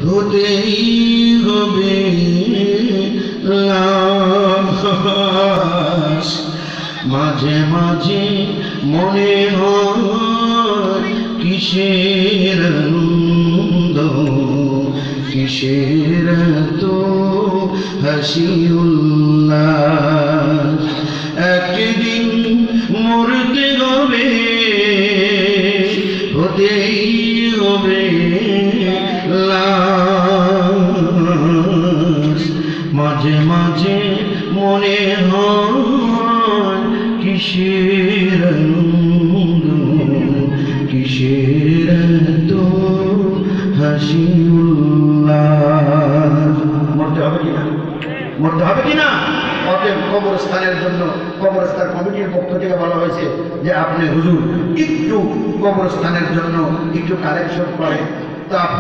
হতেই হবে লাশ। মাঝে মাঝে মনে হয় কিসের আনন্দ, কিসের তো হাসি উল্লাস। একদিন মরতে হবে, হতেই হবে লাশ। মাঝে মাঝে মনে হয় কিসের আনন্দ, কিসের তো হাসি উল্লাস। মরতে হবে কিনা, মরতে হবে কিনা? অতএব কবরস্থানের জন্য কবরস্থান কমিটির পক্ষ থেকে বলা হয়েছে যে আপনি হুজুর একটু কবরস্থানের জন্য একটু কালেকশন করেন। তা